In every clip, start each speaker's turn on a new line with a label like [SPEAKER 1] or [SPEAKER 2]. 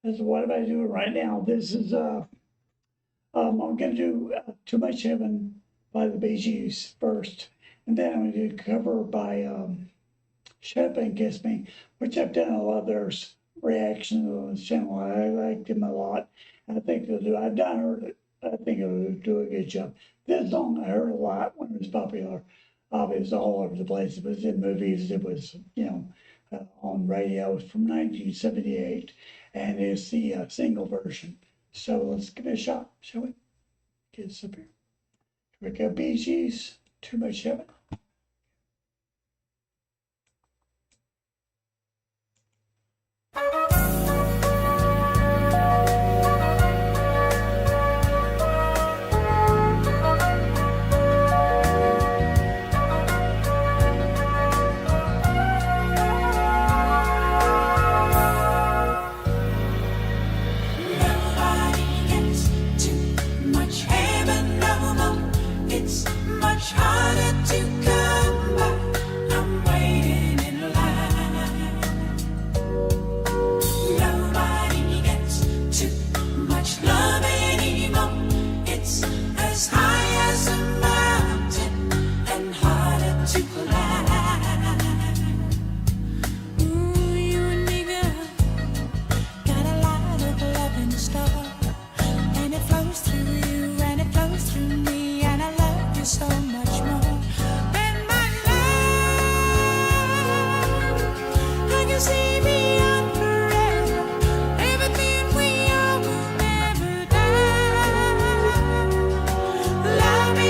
[SPEAKER 1] This is what am I doing right now? This is I'm gonna do Too Much Heaven by the Bee Gees first, and then I'm gonna do a cover by Shut Up and Kiss Me, which I've done a lot of their reactions on this channel. I like them a lot. I think they'll do. I've done heard it. I think it'll do a good job. This song I heard a lot when it was popular. It was all over the place. It was in movies. It was, on radio. It was from 1978, and it's the single version. So let's give it a shot, shall we? Get this up here. Here we go. Bee Gees, Too Much Heaven.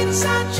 [SPEAKER 2] Inside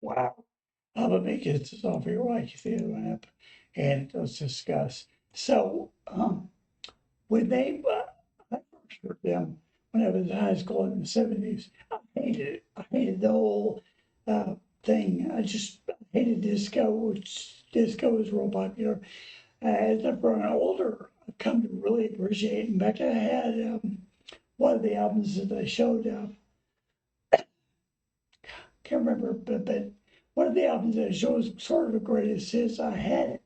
[SPEAKER 1] Wow. Let me get this off here while you see it went up, and let's discuss. So, when I first heard them when I was in high school in the 70s, I hated it. I hated the whole thing. I hated disco, which disco is real popular. As I've grown older, I've come to really appreciate it. In fact, I had one of the albums that they showed can't remember, but one of the albums that shows sort of the greatest hits. I had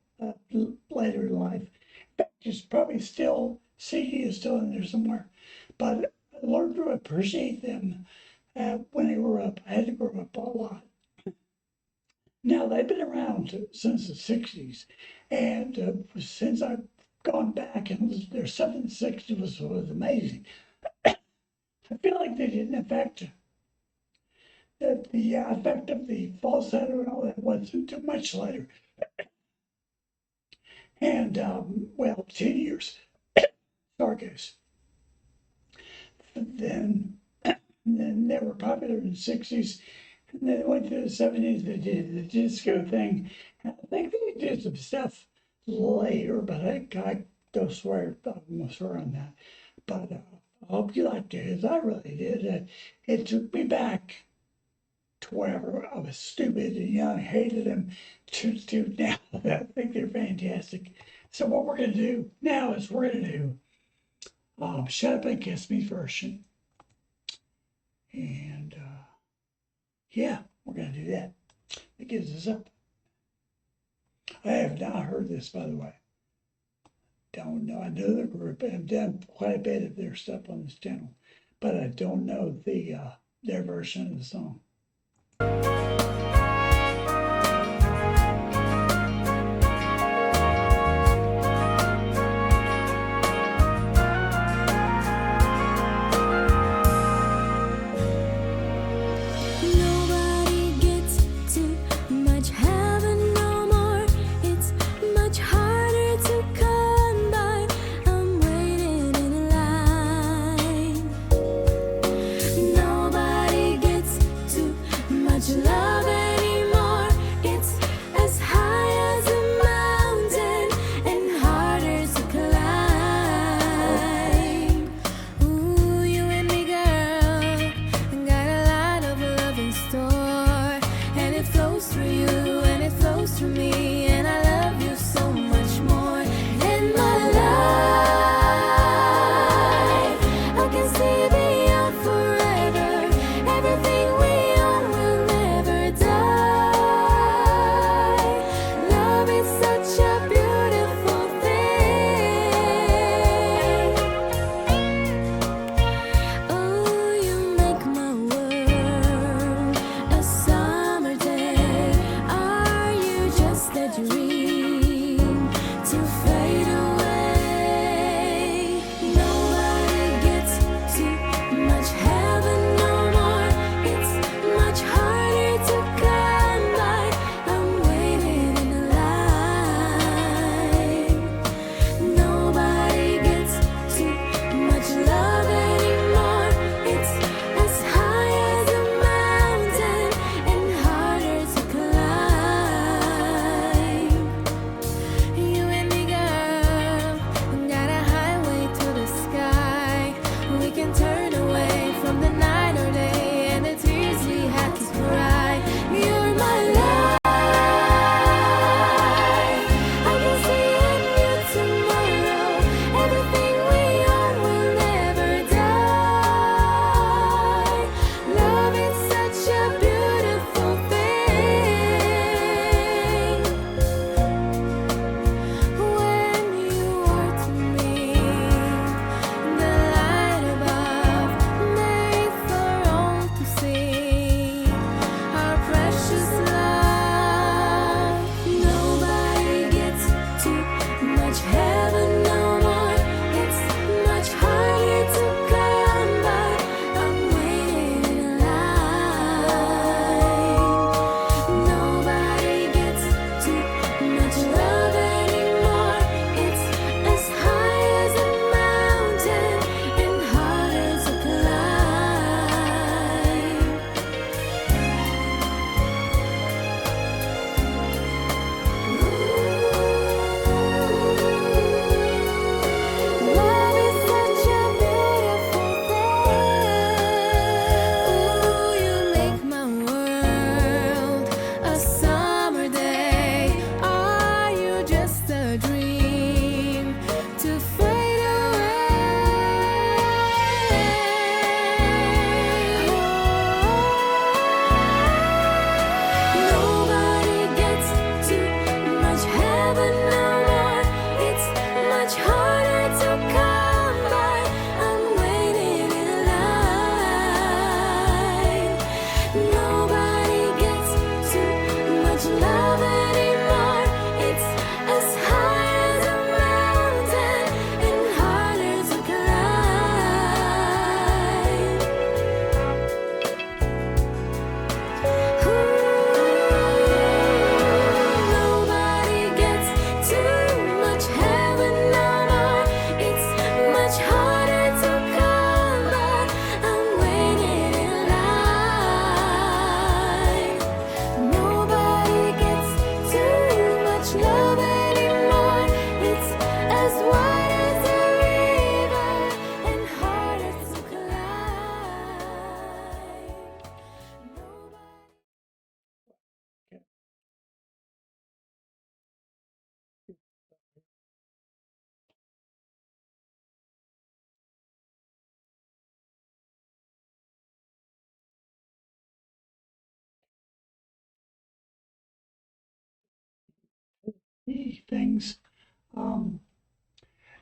[SPEAKER 1] it later in life. In fact, it's probably still, CD is still in there somewhere. But I learned to appreciate them when I grew up. I had to grow up a lot. Now, they've been around since the 60s. And since I've gone back and their 760 was amazing, I feel like they didn't affect the effect of the falsetto and all that wasn't too much later. And well, 10 years, sorry guys. Then, then they were popular in the 60s. And then they went to the 70s, they did the disco thing. And I think they did some stuff later, but I go swear, I'm gonna swear on that. But I hope you liked it, as I really did. It took me back to where I was stupid and young, hated them, to now I think they're fantastic. So what we're gonna do now is we're gonna do Shut Up and Kiss Me version. And yeah, we're gonna do that. It gives us up. I have not heard this, by the way. Don't know. I know the group, and I've done quite a bit of their stuff on this channel, but I don't know their version of the song.
[SPEAKER 2] Nobody gets too much heaven no more. It's much harder to come by. I'm waiting in line. Nobody gets too much love. as wide as a river and harder to climb.
[SPEAKER 1] Things. Um,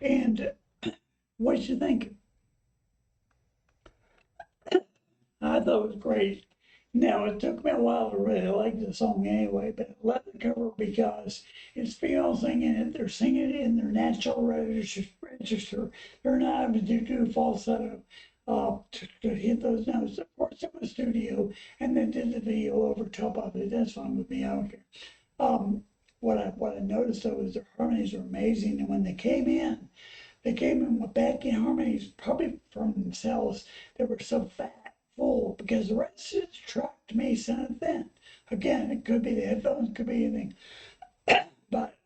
[SPEAKER 1] and what you think? I thought it was great. Now, it took me a while to really like the song anyway, but I love the cover because it's females singing it. They're singing it in their natural register. They're not having to do falsetto to hit those notes. Of course, it was studio, and then did the video over top of it. That's fine with me. I don't care. What I noticed though is their harmonies are amazing, and when they came in with backing harmonies, probably from themselves. They were so fat, full, because the rest of the track to me sounded thin. Again, it could be the headphones, could be anything, but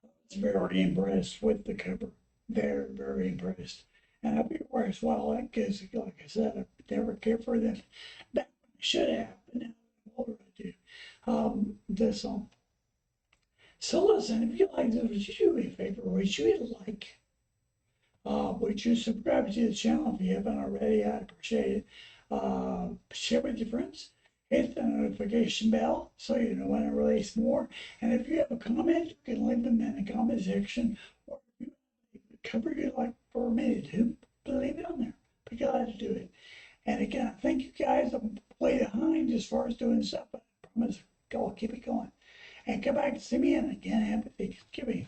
[SPEAKER 1] I was very impressed with the cover. Very, very impressed. And I'll be impressed well, because, like I said, I never cared for them back when I should have, but now I'm older, I do. This song. So listen, if you like this, would you do me a favor? Would you hit like? Would you subscribe to the channel if you haven't already? I'd appreciate it. Share with your friends. Hit the notification bell so you know when I release more. And if you have a comment, you can leave them in the comment section. Or if you cover you like for a minute, leave it on there. Be glad to do it. And again, thank you guys. I'm way behind as far as doing stuff, but I promise I'll keep it going. And come back and see me. And again, happy Thanksgiving.